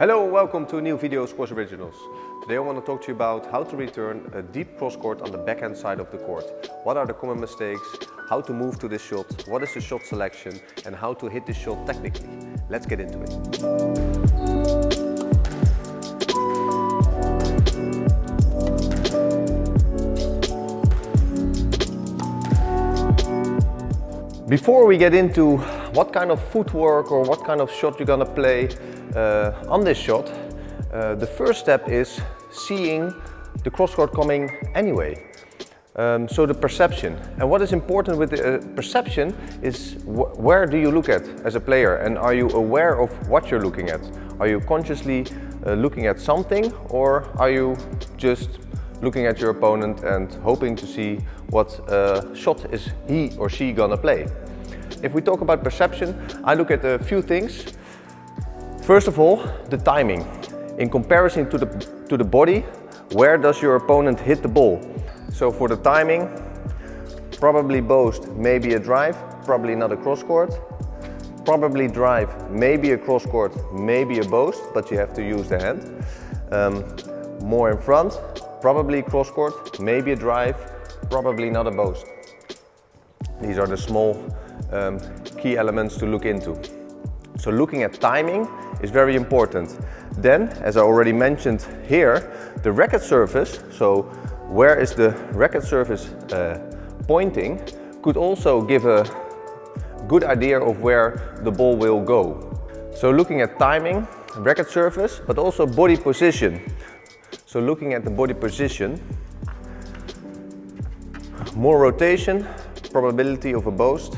Hello, welcome to a new video of Squash Originals. Today I want to talk to you about how to return a deep cross court on the backhand side of the court. What are the common mistakes, how to move to this shot, what is the shot selection and how to hit this shot technically. Let's get into it. Before we get into what kind of footwork or what kind of shot you're gonna play on this shot, the first step is seeing the cross-court coming anyway. So the perception. And what is important with the perception is where do you look at as a player, and are you aware of what you're looking at? Are you consciously looking at something, or are you just looking at your opponent and hoping to see what shot is he or she gonna play? If we talk about perception, I look at a few things. First of all, the timing. In comparison to the body, where does your opponent hit the ball? So for the timing, probably boast, maybe a drive, probably not a cross court. Probably drive, maybe a cross court, maybe a boast, but you have to use the hand. More in front, probably cross court, maybe a drive, probably not a boast. These are the small key elements to look into. So looking at timing is very important. Then, as I already mentioned here, the racket surface, so where is the racket surface pointing, could also give a good idea of where the ball will go. So looking at timing, racket surface, but also body position. So looking at the body position, more rotation, probability of a boast,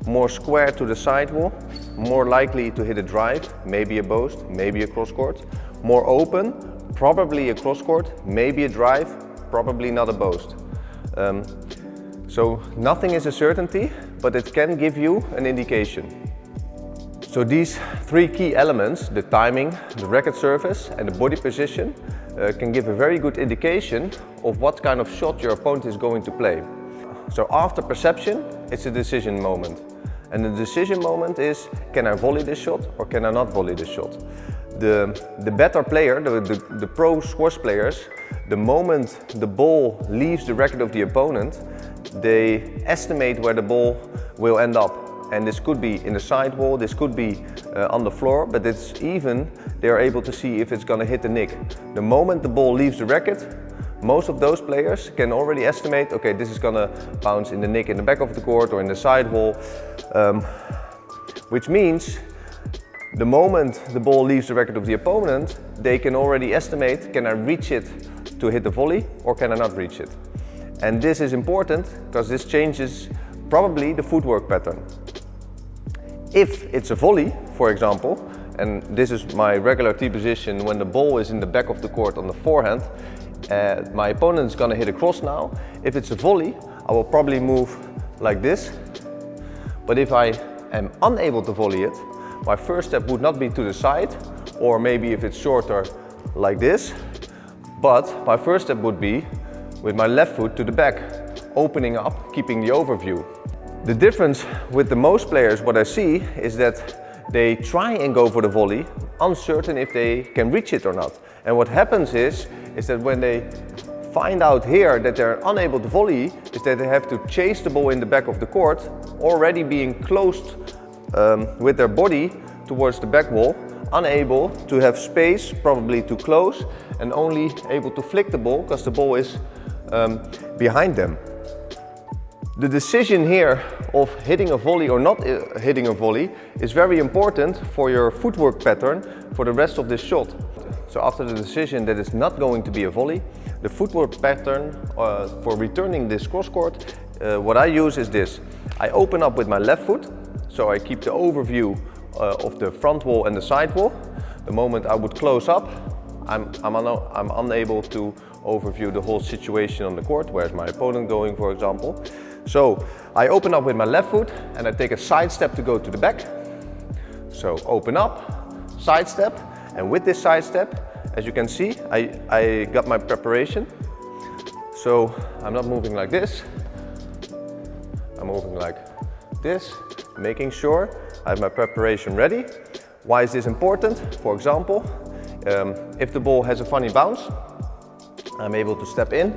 more square to the sidewall, more likely to hit a drive, maybe a boast, maybe a cross court, more open, probably a cross court, maybe a drive, probably not a boast. So nothing is a certainty, but it can give you an indication. So these three key elements, the timing, the racket surface and the body position, can give a very good indication of what kind of shot your opponent is going to play. So after perception, it's a decision moment. And the decision moment is, can I volley this shot or can I not volley this shot? The better player, the pro squash players, the moment the ball leaves the racket of the opponent, they estimate where the ball will end up. And this could be in the sidewall, this could be on the floor, but it's even, they are able to see if it's gonna hit the nick. The moment the ball leaves the racket, most of those players can already estimate, okay, this is gonna bounce in the nick in the back of the court or in the sidewall, which means the moment the ball leaves the racket of the opponent, they can already estimate, can I reach it to hit the volley or can I not reach it? And this is important because this changes probably the footwork pattern. If it's a volley, for example, and this is my regular tee position when the ball is in the back of the court on the forehand, my opponent is gonna hit a cross now. If it's a volley, I will probably move like this. But if I am unable to volley it, my first step would not be to the side, or maybe if it's shorter, like this. But my first step would be with my left foot to the back, opening up, keeping the overview. The difference with the most players, what I see, is that they try and go for the volley, uncertain if they can reach it or not. And what happens is that when they find out here that they're unable to volley, is that they have to chase the ball in the back of the court, already being closed with their body towards the back wall, unable to have space, probably too close, and only able to flick the ball because the ball is behind them. The decision here of hitting a volley or not hitting a volley is very important for your footwork pattern for the rest of this shot. So after the decision that it's not going to be a volley, the footwork pattern for returning this cross court, what I use is this. I open up with my left foot, so I keep the overview of the front wall and the side wall. The moment I would close up, I'm unable to overview the whole situation on the court. Where's my opponent going, for example? So I open up with my left foot and I take a side step to go to the back. So open up, side step, and with this side step, as you can see, I got my preparation. So I'm not moving like this, I'm moving like this, making sure I have my preparation ready. Why is this important? For example, if the ball has a funny bounce, I'm able to step in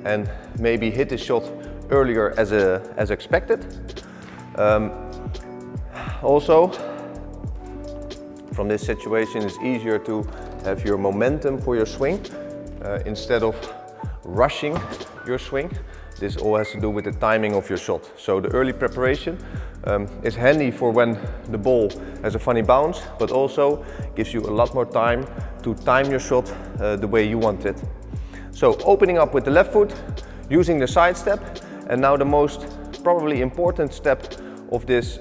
and maybe hit the shot earlier as expected. Also, from this situation, it's easier to have your momentum for your swing instead of rushing your swing. This all has to do with the timing of your shot. So the early preparation is handy for when the ball has a funny bounce, but also gives you a lot more time to time your shot the way you want it. So opening up with the left foot, using the side step, and now the most probably important step of this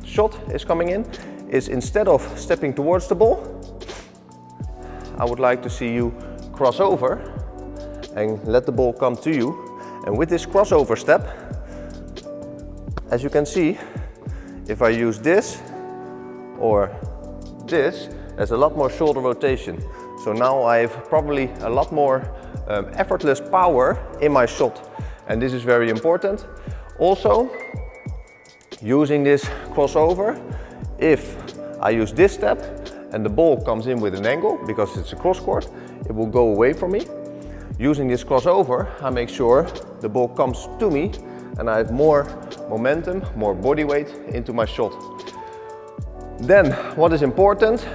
shot is coming in, is instead of stepping towards the ball, I would like to see you cross over and let the ball come to you. And with this crossover step, as you can see, if I use this or this, there's a lot more shoulder rotation. So now I have probably a lot more effortless power in my shot. And this is very important. Also, using this crossover, if I use this step and the ball comes in with an angle, because it's a cross court, it will go away from me. Using this crossover, I make sure the ball comes to me and I have more momentum, more body weight into my shot. Then, what is important,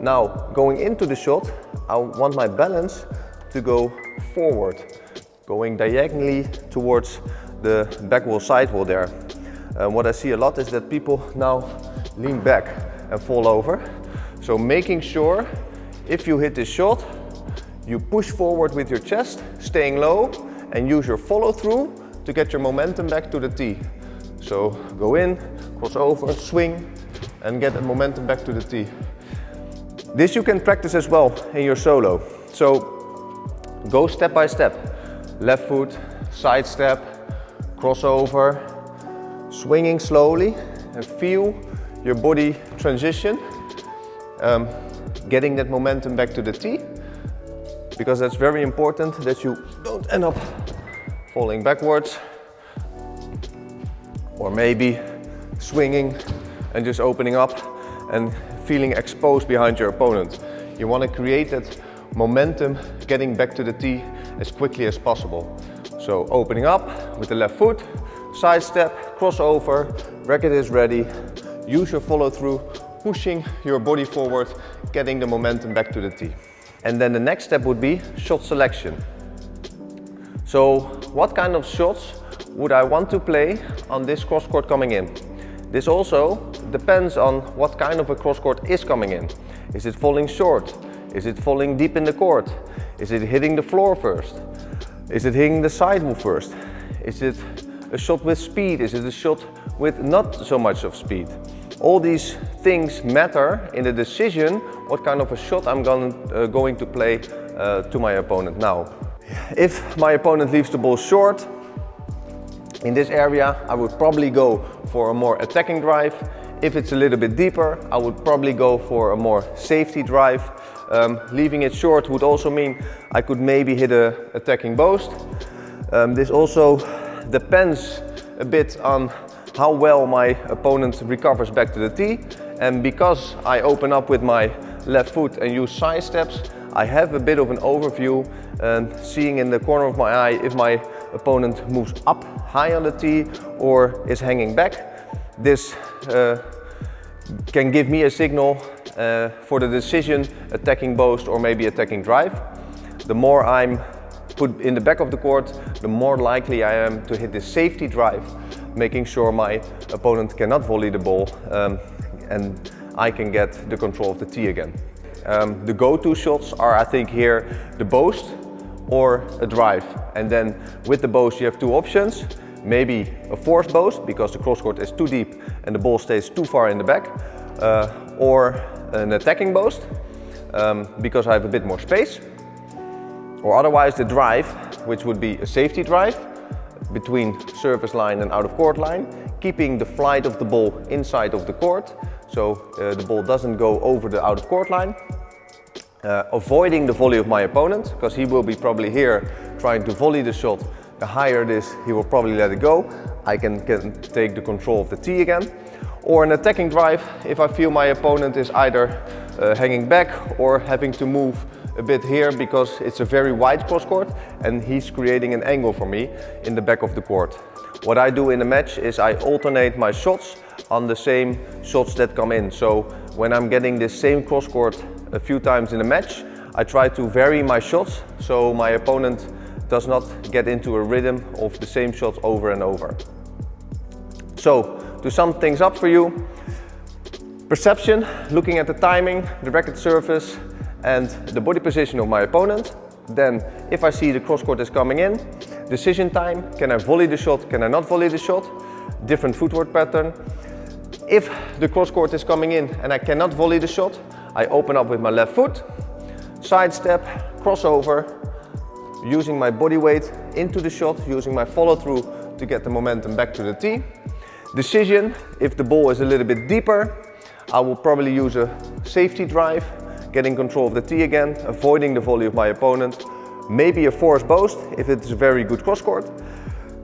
now going into the shot, I want my balance to go forward, going diagonally towards the back wall, side wall there. What I see a lot is that people now lean back and fall over. So making sure, if you hit this shot, you push forward with your chest, staying low, and use your follow through to get your momentum back to the tee. So go in, cross over, swing, and get the momentum back to the tee. This you can practice as well in your solo. So go step by step. Left foot, side step, crossover, swinging slowly, and feel your body transition, getting that momentum back to the tee. Because that's very important that you don't end up falling backwards or maybe swinging and just opening up and feeling exposed behind your opponent. You want to create that momentum getting back to the tee as quickly as possible. So opening up with the left foot, side step, crossover, racket is ready, use your follow through, pushing your body forward, getting the momentum back to the tee. And then the next step would be shot selection. So what kind of shots would I want to play on this cross court coming in? This also depends on what kind of a cross court is coming in. Is it falling short? Is it falling deep in the court? Is it hitting the floor first? Is it hitting the sidewall first? Is it a shot with speed? Is it a shot with not so much of speed? All these things matter in the decision what kind of a shot I'm going to play to my opponent. Now, if my opponent leaves the ball short, in this area I would probably go for a more attacking drive. If it's a little bit deeper, I would probably go for a more safety drive. Leaving it short would also mean I could maybe hit an attacking boast. This also depends a bit on how well my opponent recovers back to the tee, and because I open up with my left foot and use side steps, I have a bit of an overview and seeing in the corner of my eye if my opponent moves up high on the tee or is hanging back. This can give me a signal for the decision attacking boast or maybe attacking drive. The more I'm put in the back of the court, the more likely I am to hit the safety drive, making sure my opponent cannot volley the ball and I can get the control of the tee again. The go-to shots are, I think, here the boast or a drive. And then with the boast you have two options. Maybe a forced boast because the cross court is too deep and the ball stays too far in the back, or an attacking boast because I have a bit more space. Or otherwise the drive, which would be a safety drive between service line and out of court line, keeping the flight of the ball inside of the court, so the ball doesn't go over the out of court line. Avoiding the volley of my opponent, because he will be probably here trying to volley the shot. The higher it is, he will probably let it go. I can take the control of the tee again. Or an attacking drive if I feel my opponent is either hanging back or having to move a bit here because it's a very wide cross court and he's creating an angle for me in the back of the court. What I do in a match is I alternate my shots on the same shots that come in. So when I'm getting this same cross court a few times in a match, I try to vary my shots so my opponent does not get into a rhythm of the same shots over and over. So to sum things up for you, perception, looking at the timing, the racket surface and the body position of my opponent. Then if I see the cross court is coming in, decision time, can I volley the shot, can I not volley the shot, different footwork pattern. If the cross court is coming in and I cannot volley the shot, I open up with my left foot, sidestep, crossover, using my body weight into the shot, using my follow through to get the momentum back to the tee. Decision, if the ball is a little bit deeper, I will probably use a safety drive, getting control of the tee again, avoiding the volley of my opponent. Maybe a force boast if it's a very good cross court.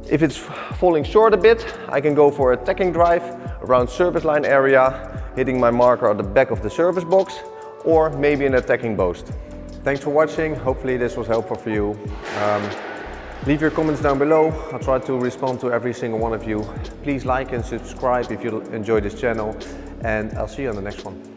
If it's falling short a bit, I can go for attacking drive around service line area, hitting my marker at the back of the service box, or maybe an attacking boast. Thanks for watching. Hopefully this was helpful for you. Leave your comments down below. I'll try to respond to every single one of you. Please like and subscribe if you enjoy this channel, and I'll see you on the next one.